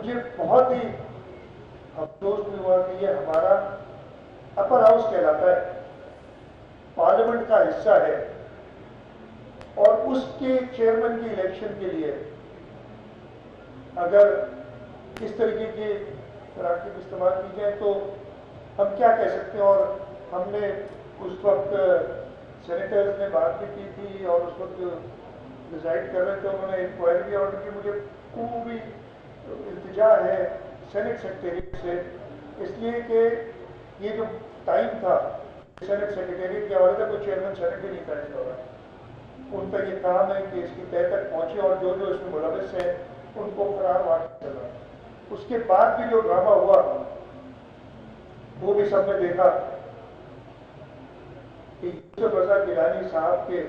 مجھے بہت ہی افسوس بھی ہوا کہ یہ ہمارا اپر ہاؤس کہلاتا ہے، پارلیمنٹ کا حصہ ہے، اور اس کے چیئرمین کی الیکشن کے لیے اگر اس طریقے کی تراکیب استعمال کی جائے تو ہم کیا کہہ سکتے ہیں. اور ہم نے اس وقت سینیٹرز نے بات بھی کی تھی، اور اس وقت ڈیزائڈ کر رہے تھے، انہوں نے انکوائری بھی آرڈر کی. مجھے خوبی التجا ہے سینٹ سیکریٹریٹ سے، اس لیے کہ یہ جو ٹائم تھا سینٹ سیکریٹریٹ کے حوالے سے کوئی چیئرمین سینٹ بھی نہیں تھا اس دوران. ان کا یہ کام ہے کہ اس کی تہ تک پہنچے اور جو جو اس میں ملوث ہیں ان کو قرار واقع کرنا. اس کے بعد بھی جو ڈرامہ ہوا وہ بھی سب نے دیکھا کہ یوسف رضا گیلانی صاحب کے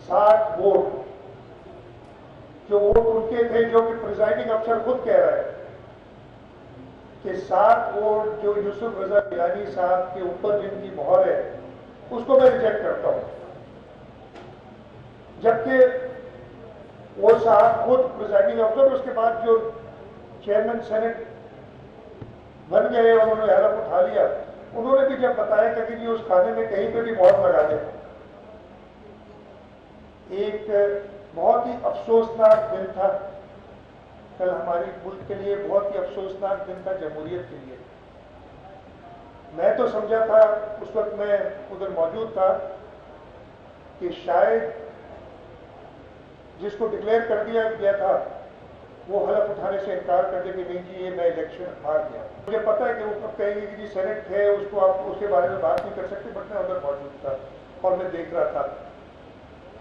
60 ووٹ، جو ووٹ ان کے تھے، جو کہ پریزائڈنگ افسر خود کہہ رہا ہے کہ 60 ووٹ جو یوسف رضا گیلانی صاحب کے اوپر جن کی مہر ہے اس کو میں ریجیکٹ کرتا ہوں. جبکہ وہ صاحب خود پریزائڈنگ افسر، اس کے بعد جو چیئرمین سینٹ بن گئے اور انہوں نے حلف اٹھا لیا، انہوں نے بھی جب بتایا کہ جی اس کھانے میں کہیں پہ بھی مہر لگا دیں. ایک بہت ہی افسوسناک دن تھا کل ہمارے ملک کے لیے، بہت ہی افسوسناک دن تھا جمہوریت کے لیے. میں تو سمجھا تھا، اس وقت میں ادھر موجود تھا، کہ شاید جس کو ڈکلیئر کر دیا گیا تھا وہ حلف اٹھانے سے انکار کر دے کہ نہیں جی یہ میں الیکشن ہار گیا. مجھے پتا ہے کہ وہ کہیں گے کہ جی سینٹ ہے، اس کو آپ اس کے بارے میں بات نہیں کر سکتے، بٹ میں ادھر موجود تھا اور میں دیکھ رہا تھا.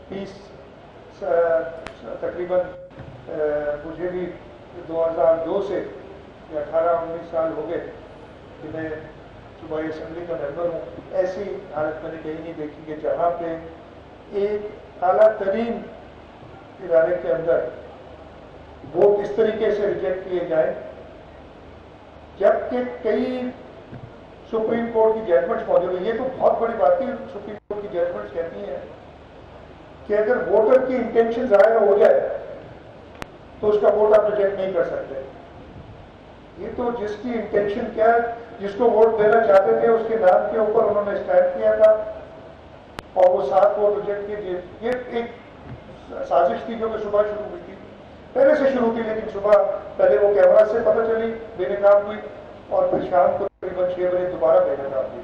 30 تقریباً مجھے بھی 2002 سے 18-19 سال ہو گئے کہ میں صوبائی اسمبلی کا ممبر ہوں. ایسی حالت میں نے کہیں نہیں دیکھی کہ جہاں پہ ایک اعلیٰ ترین ادارے کے اندر ووٹ اس طریقے سے ریجیکٹ کیے جائیں، جبکہ کئی سپریم کورٹ کی ججمنٹس موجود ہیں. یہ تو بہت بڑی بات ہے، سپریم کورٹ کی ججمنٹس کہتی ہیں کہ اگر ووٹر کی انٹینشن ظاہر ہو جائے تو اس کا ووٹ آپ ریجیکٹ نہیں کر سکتے. یہ تو جس کی انٹینشن کیا ہے، جس کو ووٹ دینا چاہتے تھے اس کے نام کے اوپر انہوں نے اسٹیمپ کیا تھا اور وہ 7 ووٹ ریجیکٹ کیے. یہ ایک سازش تھی جو کہ صبح شروع ہوئی تھی، پہلے سے شروع تھی، لیکن صبح پہلے وہ کیمرہ سے پتہ چلی بے نقاب ہوئی اور پھر شام کو تقریباً 6 بجے دوبارہ بے نقاب ہوئی.